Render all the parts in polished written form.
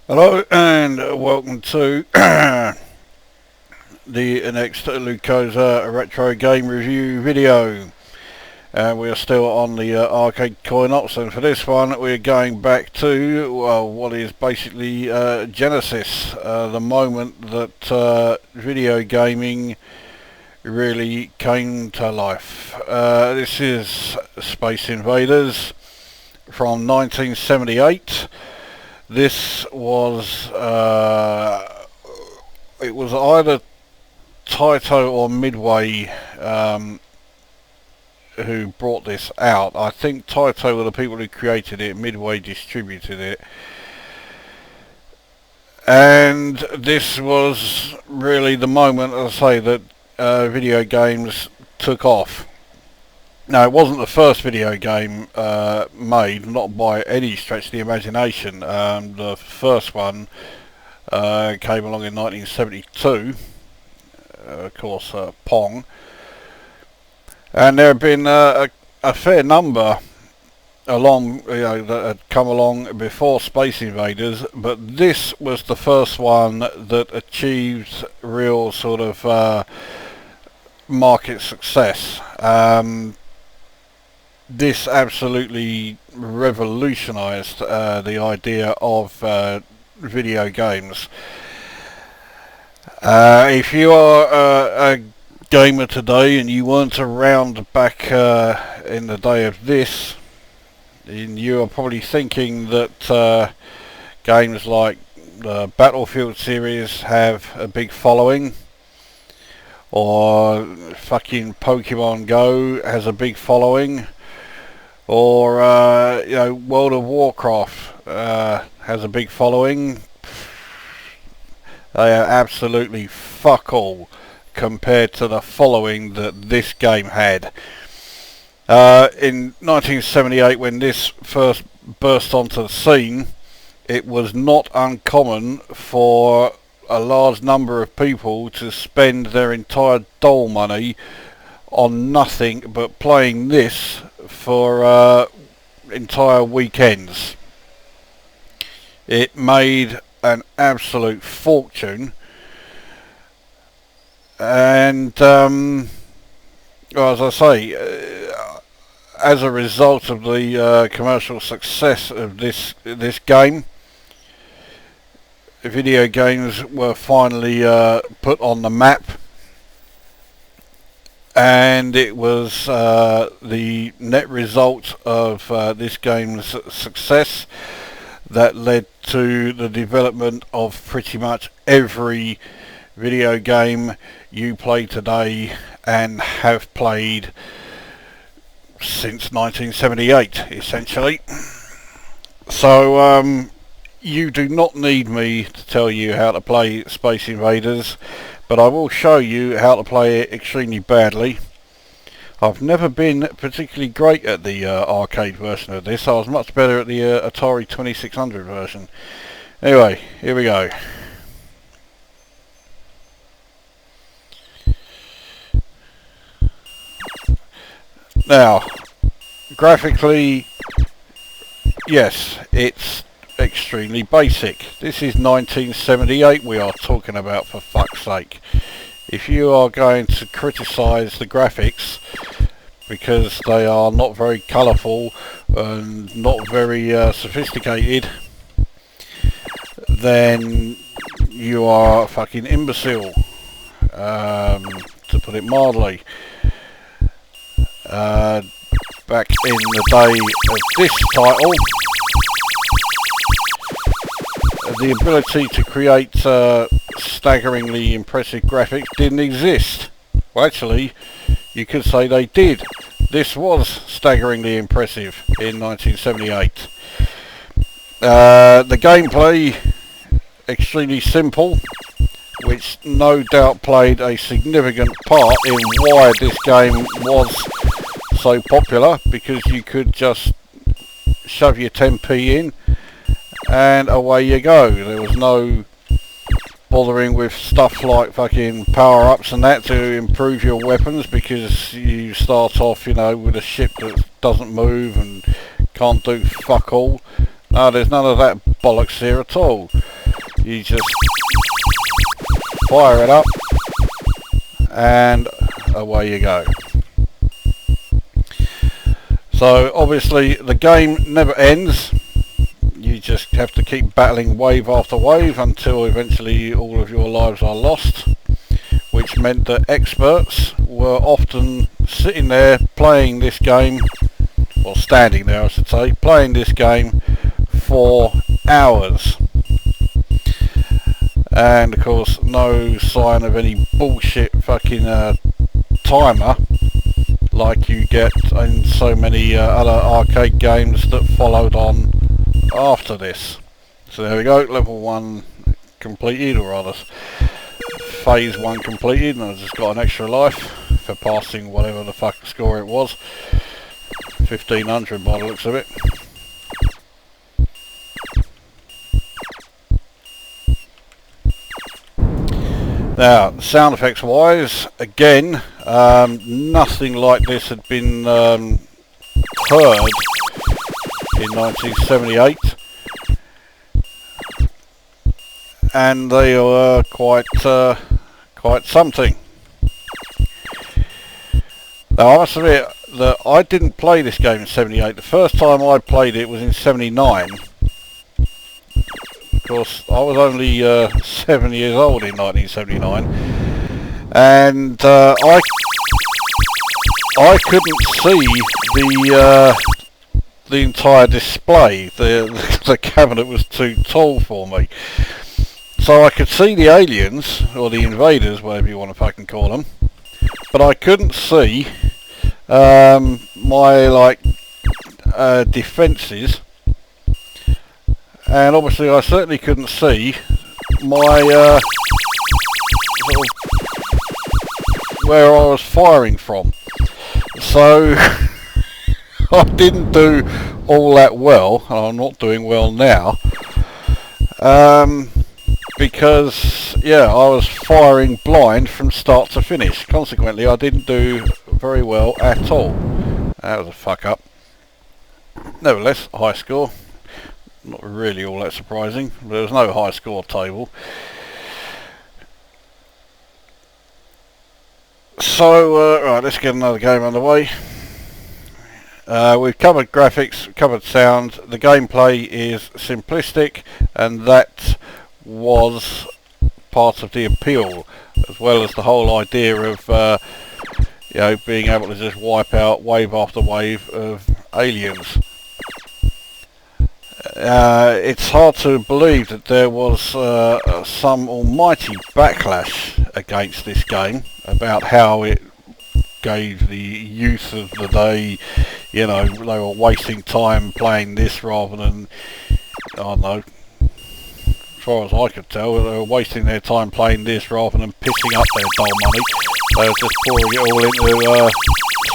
Hello and welcome to the next Lukozer retro game review video. We are still on the arcade coin ops, and for this one we're going back to what is basically Genesis, the moment that video gaming really came to life. This is Space Invaders from 1978. This was, it was either Taito or Midway who brought this out. I think Taito were the people who created it, Midway distributed it. And this was really the moment, as I say, that video games took off. Now, it wasn't the first video game made, not by any stretch of the imagination. The first one came along in 1972, of course, Pong. And there have been a fair number along, that had come along before Space Invaders, but this was the first one that achieved real sort of market success. This absolutely revolutionised the idea of video games. If you are a gamer today and you weren't around back in the day of this, you are probably thinking that games like the Battlefield series have a big following, or fucking Pokemon Go has a big following, or World of Warcraft has a big following. They are absolutely fuck all compared to the following that this game had. In 1978, when this first burst onto the scene, it was not uncommon for a large number of people to spend their entire dole money on nothing but playing this for entire weekends. It made an absolute fortune, and as I say, as a result of the commercial success of this game, video games were finally put on the map. And it was the net result of this game's success that led to the development of pretty much every video game you play today and have played since 1978, essentially. So you do not need me to tell you how to play Space Invaders, but I will show you how to play it extremely badly. I've never been particularly great at the arcade version of this. I was much better at the Atari 2600 version. Anyway, here we go. Now, graphically, yes, it's extremely basic. This is 1978 we are talking about, for fuck's sake. If you are going to criticise the graphics because they are not very colourful and not very sophisticated, then you are a fucking imbecile, to put it mildly. Back in the day of this title, the ability to create staggeringly impressive graphics didn't exist. Well, actually, you could say they did. This was staggeringly impressive in 1978. The gameplay, extremely simple, which no doubt played a significant part in why this game was so popular, because you could just shove your 10p in and away you go. There was no bothering with stuff like fucking power-ups and that to improve your weapons, because you start off, with a ship that doesn't move and can't do fuck all. No, there's none of that bollocks here at all. You just fire it up and away you go. So obviously the game never ends. You just have to keep battling wave after wave until eventually all of your lives are lost, which meant that experts were often sitting there playing this game, or standing there I should say, playing this game for hours. And of course no sign of any bullshit fucking timer like you get in so many other arcade games that followed on after this. So there we go, level 1 completed, or rather phase 1 completed, and I just got an extra life for passing whatever the fuck score it was. 1500 by the looks of it. Now, sound effects wise, again, nothing like this had been heard in 1978, and they were quite something. Now I must admit that I didn't play this game in 78. The first time I played it was in 79. Of course, I was only 7 years old in 1979, and I couldn't see the entire display. The cabinet was too tall for me. So I could see the aliens, or the invaders, whatever you want to fucking call them, but I couldn't see my defences, and obviously I certainly couldn't see my sort of where I was firing from. So I didn't do all that well, and I'm not doing well now, because yeah, I was firing blind from start to finish. Consequently, I didn't do very well at all. That was a fuck up. Nevertheless, a high score. Not really all that surprising. There was no high score table. So, right, let's get another game underway. We've covered graphics, covered sound. The gameplay is simplistic, and that was part of the appeal, as well as the whole idea of you know, being able to just wipe out wave after wave of aliens. It's hard to believe that there was some almighty backlash against this game about how it gave the youth of the day, you know, they were wasting time playing this rather than, I don't know, as far as I could tell, they were wasting their time playing this rather than pissing up their dull money. They were just pouring it all into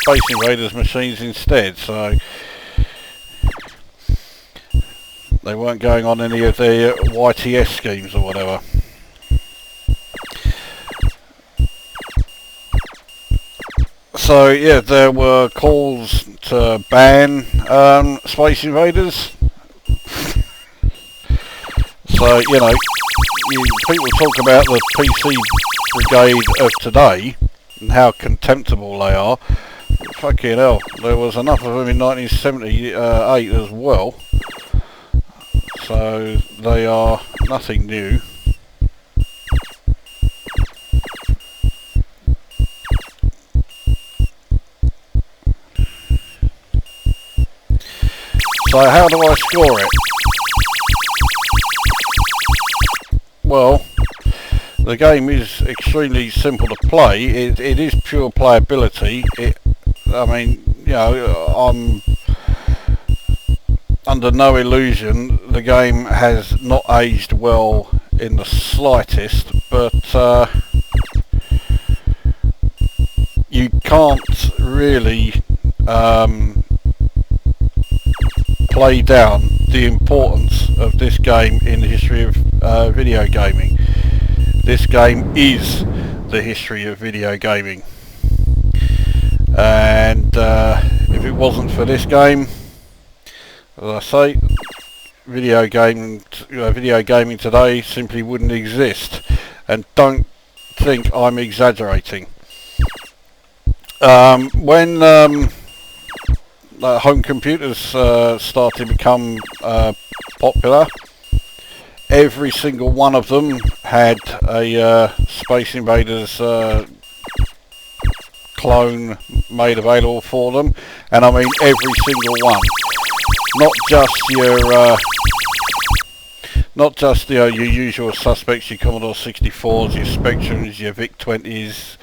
Space Invaders machines instead, so they weren't going on any of their YTS schemes or whatever. So yeah, there were calls to ban Space Invaders. So, you know, people talk about the PC brigade of today and how contemptible they are. Fucking hell, there was enough of them in 1978 as well. So they are nothing new. So how do I score it? Well, the game is extremely simple to play. It is pure playability. I mean, you know, I'm under no illusion the game has not aged well in the slightest, but you can't really play down the importance of this game in the history of video gaming. This game is the history of video gaming, and if it wasn't for this game, as I say, video gaming today simply wouldn't exist, and don't think I'm exaggerating. When home computers started to become popular, every single one of them had a Space Invaders clone made available for them, and I mean every single one. Not just your usual suspects, your Commodore 64s, your Spectrums, your VIC-20s,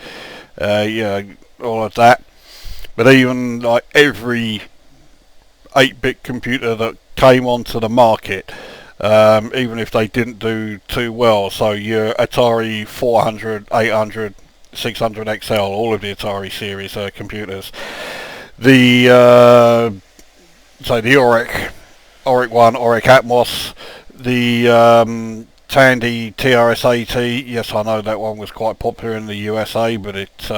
all of that, but even like every 8-bit computer that came onto the market, even if they didn't do too well. So your Atari 400, 800, 600 XL, all of the Atari series computers, the ORIC 1, ORIC Atmos, the Tandy TRS-80. Yes, I know that one was quite popular in the USA, but it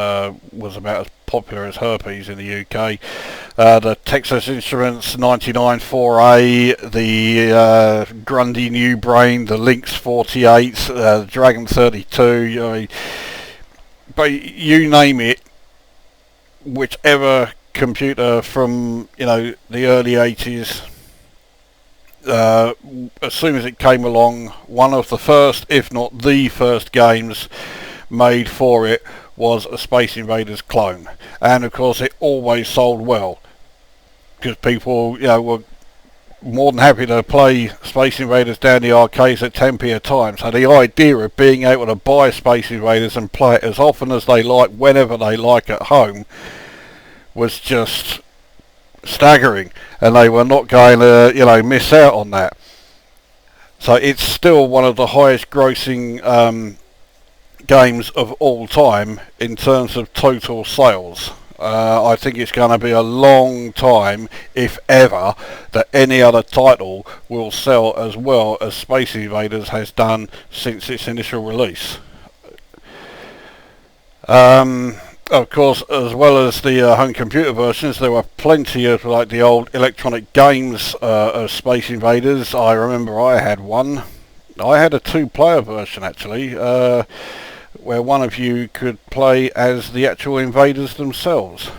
was about as popular as herpes in the UK. The Texas Instruments 99-4A, the Grundy New Brain, the Lynx 48, the Dragon 32. But you name it, whichever computer from the early 80s. As soon as it came along, one of the first, if not the first games made for it was a Space Invaders clone, and of course it always sold well because people were more than happy to play Space Invaders down the arcades at 10p a time. So the idea of being able to buy Space Invaders and play it as often as they like, whenever they like at home, was just staggering, and they were not going to miss out on that. So it's still one of the highest grossing games of all time in terms of total sales. I think it's going to be a long time, if ever, that any other title will sell as well as Space Invaders has done since its initial release. Of course, as well as the home computer versions, there were plenty of like the old electronic games of Space Invaders. I remember I had one. I had a 2-player version actually, where one of you could play as the actual invaders themselves.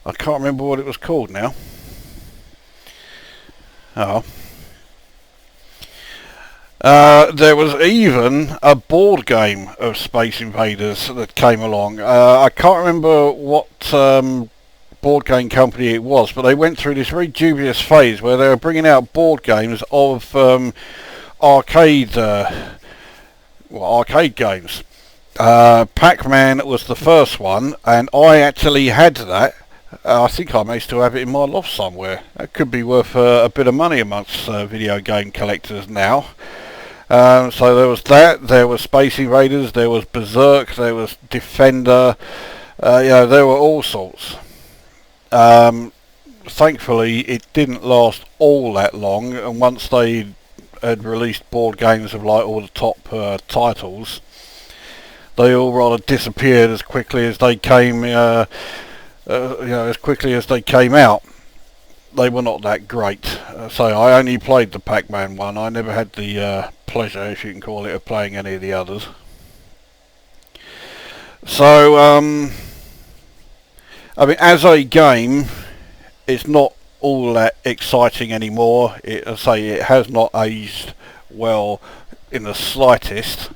I can't remember what it was called now. There was even a board game of Space Invaders that came along. I can't remember what board game company it was, but they went through this very dubious phase where they were bringing out board games of arcade games. Pac-Man was the first one, and I actually had that. I think I may still have it in my loft somewhere. That could be worth a bit of money amongst video game collectors now. So there was that, there was Space Invaders, there was Berserk, there was Defender, there were all sorts. Thankfully it didn't last all that long, and once they had released board games of like all the top titles, they all rather disappeared as quickly as they came, as quickly as they came out. They were not that great. So I only played the Pac-Man one. I never had the pleasure, if you can call it, of playing any of the others. So, I mean, as a game, it's not all that exciting anymore. It has not aged well in the slightest.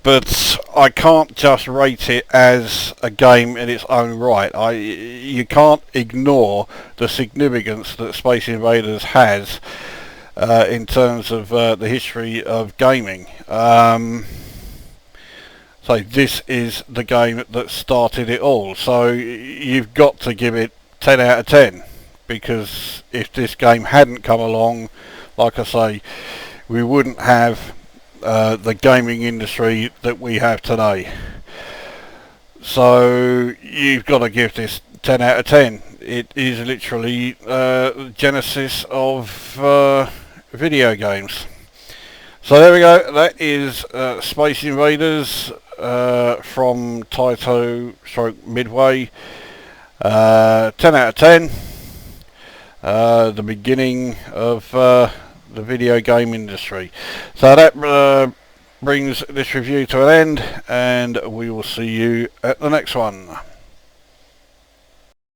But I can't just rate it as a game in its own right. You can't ignore the significance that Space Invaders has in terms of the history of gaming. So this is the game that started it all. So you've got to give it 10 out of 10, because if this game hadn't come along, like I say, we wouldn't have the gaming industry that we have today. So you've got to give this 10 out of 10. It is literally the genesis of video games. So there we go. That is Space Invaders from Taito / Midway. 10 out of 10. the beginning of the video game industry. So that brings this review to an end, and we will see you at the next one.